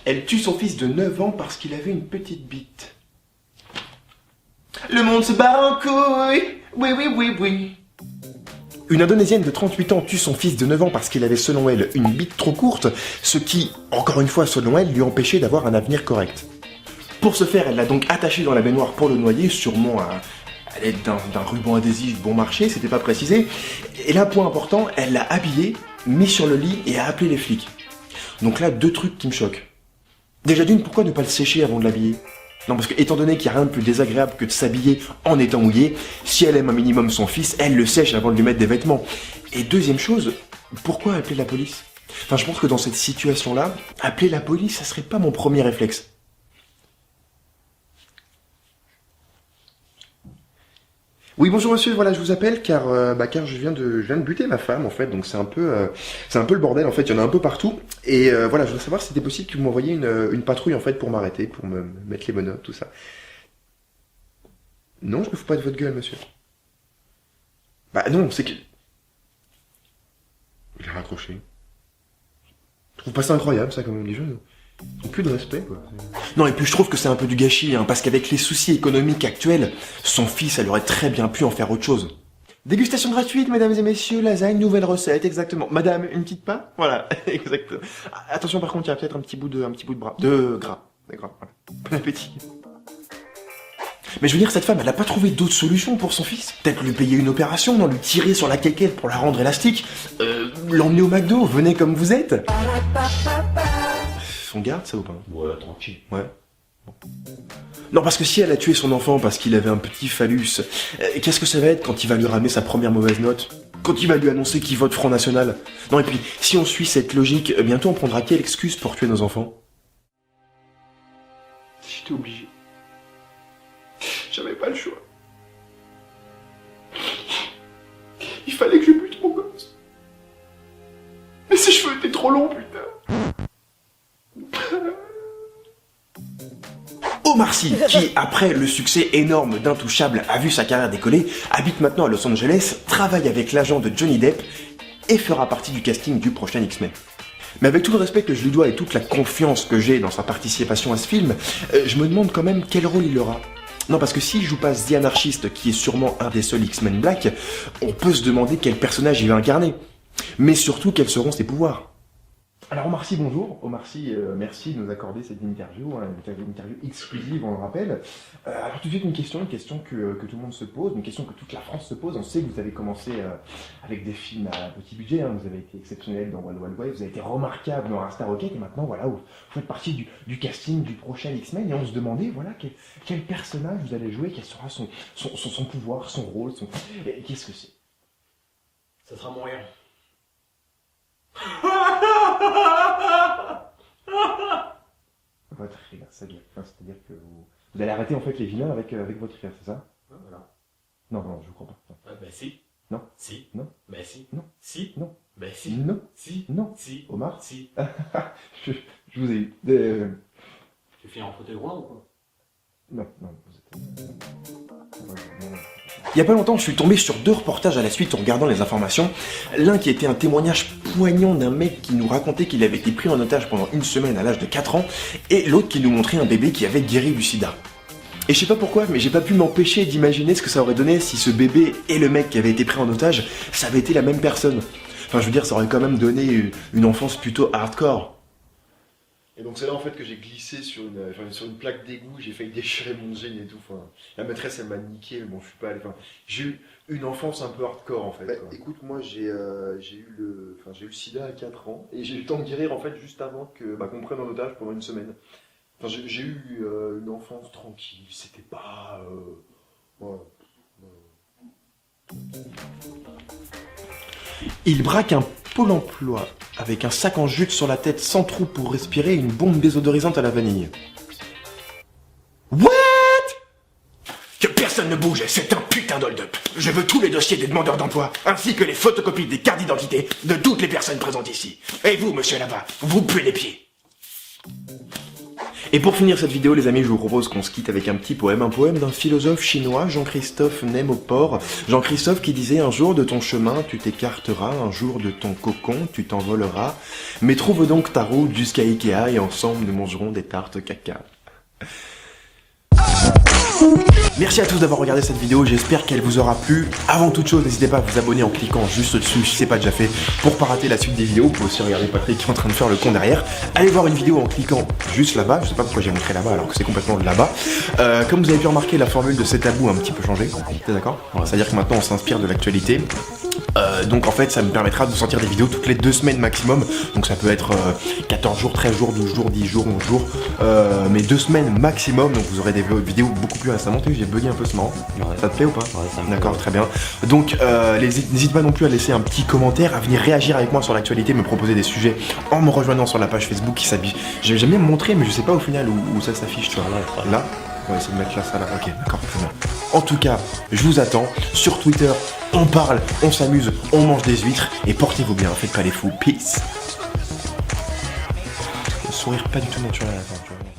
Elle tue son fils de 9 ans parce qu'il avait une petite bite. Le monde se barre en couille. Oui, oui, oui, oui. Une Indonésienne de 38 ans tue son fils de 9 ans parce qu'il avait, selon elle, une bite trop courte, ce qui, encore une fois, selon elle, lui empêchait d'avoir un avenir correct. Pour ce faire, elle l'a donc attaché dans la baignoire pour le noyer, sûrement à l'aide d'un ruban adhésif bon marché, c'était pas précisé. Et là, point important, elle l'a habillé, mis sur le lit et a appelé les flics. Donc là, 2 trucs qui me choquent. Déjà d'une, pourquoi ne pas le sécher avant de l'habiller ? Non, parce que étant donné qu'il n'y a rien de plus désagréable que de s'habiller en étant mouillé, si elle aime un minimum son fils, elle le sèche avant de lui mettre des vêtements. Et deuxième chose, pourquoi appeler la police ? Enfin, je pense que dans cette situation-là, appeler la police, ça serait pas mon premier réflexe. Oui, bonjour monsieur, voilà, je vous appelle car je viens de buter ma femme en fait, donc c'est un peu le bordel en fait, il y en a un peu partout. Et voilà, je voudrais savoir si c'était possible que vous m'envoyiez une patrouille en fait pour m'arrêter, pour me mettre les menottes, tout ça. Non, je me fous pas de votre gueule, monsieur. Bah non, c'est que... Il a raccroché. Je trouve pas ça incroyable ça quand même, les jeunes. Ils ont plus de respect, quoi. Non, et puis je trouve que c'est un peu du gâchis, hein, parce qu'avec les soucis économiques actuels, son fils, elle aurait très bien pu en faire autre chose. Dégustation gratuite, mesdames et messieurs, lasagne, nouvelle recette, exactement. Madame, une petite pain ? Voilà, exactement. Attention, par contre, il y a peut-être un petit bout de gras. De gras, voilà. Bon appétit. Mais je veux dire, cette femme, elle a pas trouvé d'autre solution pour son fils. Peut-être lui payer une opération, non, lui tirer sur la quéquette pour la rendre élastique, l'emmener au McDo, venez comme vous êtes. On garde ça ou pas ? Ouais, tranquille. Ouais. Bon. Non, parce que si elle a tué son enfant parce qu'il avait un petit phallus, qu'est-ce que ça va être quand il va lui ramener sa première mauvaise note ? Quand il va lui annoncer qu'il vote Front National ? Non, et puis, si on suit cette logique, bientôt on prendra quelle excuse pour tuer nos enfants ? J'étais obligé. J'avais pas le choix. Il fallait que je bute mon gosse. Mais ses cheveux étaient trop longs, putain. Omar Sy, qui, après le succès énorme d'Intouchable, a vu sa carrière décoller, habite maintenant à Los Angeles, travaille avec l'agent de Johnny Depp et fera partie du casting du prochain X-Men. Mais avec tout le respect que je lui dois et toute la confiance que j'ai dans sa participation à ce film, je me demande quand même quel rôle il aura. Non, parce que s'il joue pas The Anarchist, qui est sûrement un des seuls X-Men Black, on peut se demander quel personnage il va incarner. Mais surtout, quels seront ses pouvoirs. Alors Omar Sy, bonjour. Omar Sy, merci de nous accorder cette interview, hein, une interview exclusive, on le rappelle. Alors tout de suite une question que tout le monde se pose, une question que toute la France se pose. On sait que vous avez commencé avec des films à petit budget, hein, vous avez été exceptionnel dans Wild Wild West, vous avez été remarquable dans Star Rocket, et maintenant voilà, vous faites partie du casting du prochain X-Men, et on se demandait voilà quel personnage vous allez jouer, quel sera son pouvoir, son rôle, qu'est-ce que c'est ? Ça sera mon héros. Votre rire, c'est-à-dire que vous allez arrêter en fait les vilains avec votre rire, c'est ça ? Ouais, voilà. Non, je crois pas. Non. Bah si. Non. Si. Non. Bah si. Non. Si. Non. Bah si. Non. Si. Non. Si. Omar ? Si. Je vous ai eu. Tu fais en fauteuil roulant ou quoi ? Non, vous êtes... Il y a pas longtemps, je suis tombé sur 2 reportages à la suite en regardant les informations. L'un qui était un témoignage poignant d'un mec qui nous racontait qu'il avait été pris en otage pendant 1 semaine à l'âge de 4 ans, et l'autre qui nous montrait un bébé qui avait guéri du sida. Et je sais pas pourquoi, mais j'ai pas pu m'empêcher d'imaginer ce que ça aurait donné si ce bébé et le mec qui avait été pris en otage, ça avait été la même personne. Enfin, je veux dire, ça aurait quand même donné une enfance plutôt hardcore. Et donc c'est là en fait que j'ai glissé sur une plaque d'égout, j'ai failli déchirer mon jean et tout. Enfin, la maîtresse elle m'a niqué, mais bon je suis pas allé. Enfin, j'ai eu une enfance un peu hardcore en fait. Bah, écoute, moi j'ai eu le sida à 4 ans et j'ai eu le temps de guérir en fait juste avant qu'on me prenne en otage pendant 1 semaine. Enfin, j'ai eu une enfance tranquille, c'était pas... Voilà. Il braque un pôle emploi avec un sac en jute sur la tête sans trou pour respirer et une bombe désodorisante à la vanille. What ? Que personne ne bouge, c'est un putain d'hold-up. Je veux tous les dossiers des demandeurs d'emploi, ainsi que les photocopies des cartes d'identité de toutes les personnes présentes ici. Et vous, monsieur là-bas, vous puez les pieds. Et pour finir cette vidéo, les amis, je vous propose qu'on se quitte avec un petit poème. Un poème d'un philosophe chinois, Jean-Christophe Némopor. Jean-Christophe qui disait: un jour de ton chemin, tu t'écarteras, un jour de ton cocon, tu t'envoleras. Mais trouve donc ta route jusqu'à Ikea et ensemble nous mangerons des tartes caca. Merci à tous d'avoir regardé cette vidéo, j'espère qu'elle vous aura plu. Avant toute chose, n'hésitez pas à vous abonner en cliquant juste dessus si c'est pas déjà fait pour pas rater la suite des vidéos. Vous pouvez aussi regarder Patrick qui est en train de faire le con derrière. Allez voir une vidéo en cliquant juste là-bas, je sais pas pourquoi j'ai montré là-bas alors que c'est complètement là-bas. Comme vous avez pu remarquer, la formule de cet tabou a un petit peu changé, t'es d'accord? C'est-à-dire que maintenant on s'inspire de l'actualité. Donc en fait ça me permettra de sortir des vidéos toutes les 2 semaines maximum. Donc ça peut être 14 jours, 13 jours, 12 jours, 10 jours, 11 jours, mais 2 semaines maximum. Donc vous aurez des vidéos beaucoup plus récemment. J'ai bugué un peu, c'est marrant. Ouais. Ça te plaît ou pas? Ouais, ça me plaît. D'accord, très bien. Donc n'hésite pas non plus à laisser un petit commentaire, à venir réagir avec moi sur l'actualité, me proposer des sujets en me rejoignant sur la page Facebook qui s'habille. J'aime bien me montrer mais je sais pas au final où ça s'affiche, tu vois. Là. On va essayer de mettre là, ça là. Ok, d'accord, très bien. En tout cas, je vous attends sur Twitter. On parle, on s'amuse, on mange des huîtres et portez-vous bien, faites pas les fous. Peace. Le sourire pas du tout naturel à la fin, tu vois.